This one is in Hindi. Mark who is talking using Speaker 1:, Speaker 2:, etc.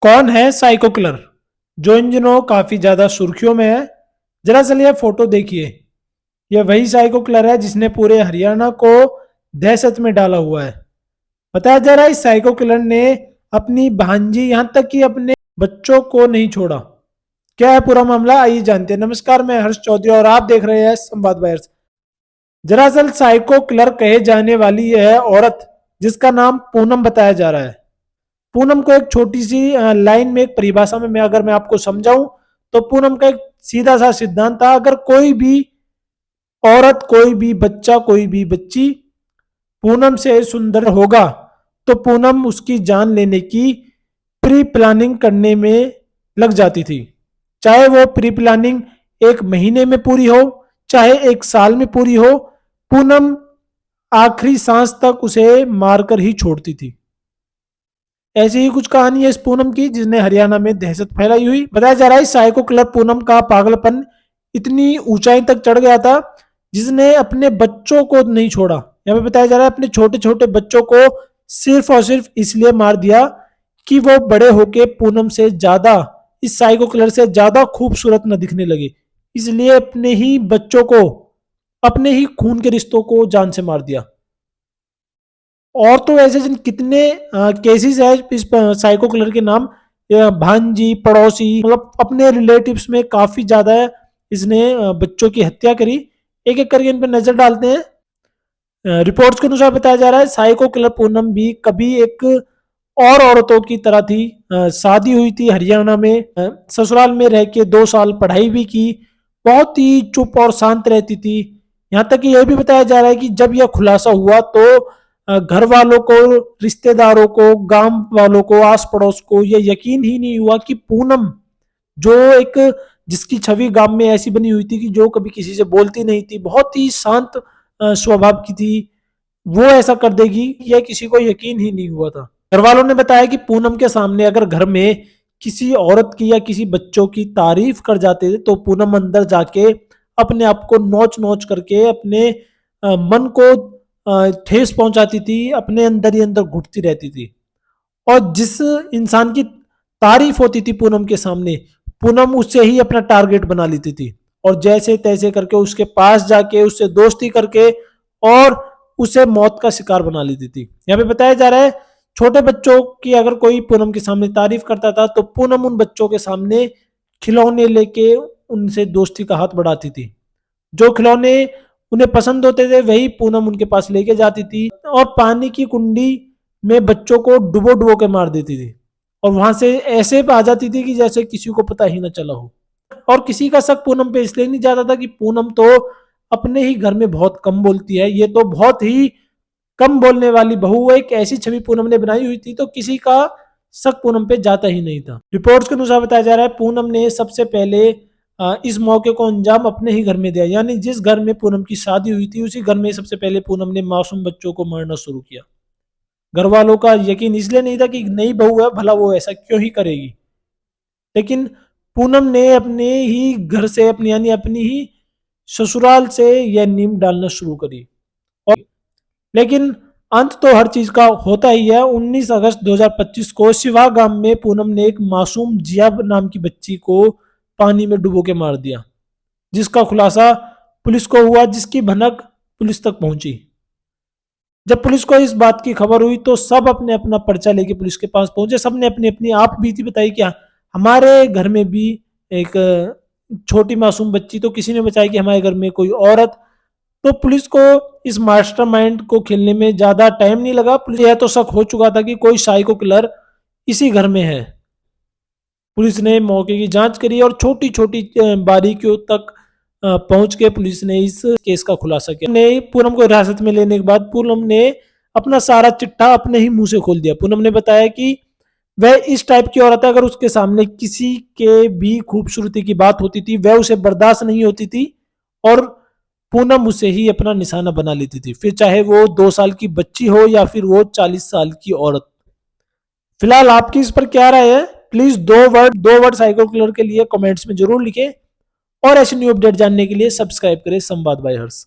Speaker 1: कौन है साइको किलर जो इन दिनों काफी ज्यादा सुर्खियों में है? जरा चलिए फोटो देखिए। यह वही साइको किलर है जिसने पूरे हरियाणा को दहशत में डाला हुआ है। बताया जा रहा है इस साइको किलर ने अपनी भांजी यहां तक कि अपने बच्चों को नहीं छोड़ा। क्या है पूरा मामला, आइए जानते हैं। नमस्कार, मैं हर्ष चौधरी और आप देख रहे हैं संवाद बायर्स। दरअसल साइको किलर कहे जाने वाली यह औरत जिसका नाम पूनम बताया जा रहा है। पूनम को एक छोटी सी लाइन में, एक परिभाषा में मैं आपको समझाऊं तो पूनम का एक सीधा सा सिद्धांत था, अगर कोई भी औरत, कोई भी बच्चा, कोई भी बच्ची पूनम से सुंदर होगा तो पूनम उसकी जान लेने की प्री प्लानिंग करने में लग जाती थी। चाहे वो प्री प्लानिंग 1 महीने में पूरी हो, चाहे 1 साल में पूरी हो, पूनम आखिरी सांस तक उसे मारकर ही छोड़ती थी। ऐसी ही कुछ कहानी है इस पूनम की जिसने हरियाणा में दहशत फैलाई हुई। बताया जा रहा है साइको किलर पूनम का पागलपन इतनी ऊंचाई तक चढ़ गया था जिसने अपने बच्चों को नहीं छोड़ा। यहाँ पे बताया जा रहा है अपने छोटे छोटे बच्चों को सिर्फ और सिर्फ इसलिए मार दिया कि वो बड़े होके पूनम से ज्यादा, इस साइको किलर से ज्यादा खूबसूरत न दिखने लगे, इसलिए अपने ही बच्चों को, अपने ही खून के रिश्तों को जान से मार दिया। और तो ऐसे जिन कितने केसेस है इस साइको किलर के नाम, भांजी, पड़ोसी, मतलब अपने रिलेटिव्स में काफी ज्यादा है इसने बच्चों की हत्या करी। एक एक करके इन पर नजर डालते हैं। रिपोर्ट्स के अनुसार बताया जा रहा है साइको किलर पूनम भी कभी एक और औरतों की तरह थी। शादी हुई थी हरियाणा में, ससुराल में रह के 2 साल पढ़ाई भी की, बहुत ही चुप और शांत रहती थी। यहाँ तक कि यह भी बताया जा रहा है कि जब यह खुलासा हुआ तो घर वालों को, रिश्तेदारों को, गांव वालों को, आस पड़ोस को यह यकीन ही नहीं हुआ कि पूनम, जो एक जिसकी छवि गांव में ऐसी बनी हुई थी कि जो कभी किसी से बोलती नहीं थी, बहुत ही शांत स्वभाव की थी, वो ऐसा कर देगी, यह किसी को यकीन ही नहीं हुआ था। घर वालों ने बताया कि पूनम के सामने अगर घर में किसी औरत की या किसी बच्चों की तारीफ कर जाते थे तो पूनम अंदर जाके अपने आप को नोच नोच करके अपने मन को ठेस पहुंचाती थी, अपने अंदर ही अंदर घुटती रहती थी। और जिस इंसान की तारीफ होती थी पूनम के सामने, पूनम उससे ही अपना टारगेट बना लेती थी और जैसे तैसे करके उसके पास जाके उससे दोस्ती करके और उसे मौत का शिकार बना लेती थी। यहाँ पे बताया जा रहा है छोटे बच्चों की अगर कोई पूनम के सामने तारीफ करता था तो पूनम उन बच्चों के सामने खिलौने लेके उनसे दोस्ती का हाथ बढ़ाती थी। जो खिलौने उन्हें पसंद होते थे वही पूनम उनके पास लेके जाती थी और पानी की कुंडी में बच्चों को डुबो डुबो के मार देती थी और वहां से ऐसे आ जाती थी कि जैसे किसी को पता ही ना चला हो। और किसी का शक पूनम पे इसलिए नहीं जाता था कि पूनम तो अपने ही घर में बहुत कम बोलती है, ये तो बहुत ही कम बोलने वाली बहू, एक ऐसी छवि पूनम ने बनाई हुई थी, तो किसी का शक पूनम पे जाता ही नहीं था। रिपोर्ट्स के अनुसार बताया जा रहा है पूनम ने सबसे पहले इस मौके को अंजाम अपने ही घर में दिया, यानी जिस घर में पूनम की शादी हुई थी उसी घर में सबसे पहले पूनम ने मासूम बच्चों को मारना शुरू किया। घर वालों का यकीन इसलिए नहीं था कि नई बहू है, भला वो ऐसा क्यों ही करेगी, लेकिन पूनम ने अपने ही घर से, अपनी यानी अपनी ही ससुराल से यह नींव डालना शुरू करी। और लेकिन अंत तो हर चीज का होता ही है। 19 अगस्त 2025 को सिवा गांव में पूनम ने एक मासूम जिया नाम की बच्ची को पानी में डुबो के मार दिया, जिसका खुलासा पुलिस को हुआ, जिसकी भनक पुलिस तक पहुंची। जब पुलिस को इस बात की खबर हुई तो सब अपने अपना पर्चा लेके पुलिस के पास पहुंचे। सबने अपनी अपनी आप बीती बताई कि हमारे घर में भी एक छोटी मासूम बच्ची, तो किसी ने बताया कि हमारे घर में कोई औरत। तो पुलिस को इस मास्टरमाइंड को खेलने में ज्यादा टाइम नहीं लगा। पुलिस यह तो शक हो चुका था कि कोई साइको किलर इसी घर में है। पुलिस ने मौके की जांच करी और छोटी छोटी बारीकियों तक पहुंच के पुलिस ने इस केस का खुलासा किया। ने पूनम को हिरासत में लेने के बाद पूनम ने अपना सारा चिट्ठा अपने ही मुंह से खोल दिया। पूनम ने बताया कि वह इस टाइप की औरत है, अगर उसके सामने किसी के भी खूबसूरती की बात होती थी वह उसे बर्दाश्त नहीं होती थी और पूनम उसे ही अपना निशाना बना लेती थी, फिर चाहे वो 2 साल की बच्ची हो या फिर वो 40 साल की औरत। फिलहाल आपकी इस पर क्या राय है? प्लीज दो वर्ड साइको किलर के लिए कमेंट्स में जरूर लिखें और ऐसे न्यू अपडेट जानने के लिए सब्सक्राइब करें संवाद बाय हर्ष।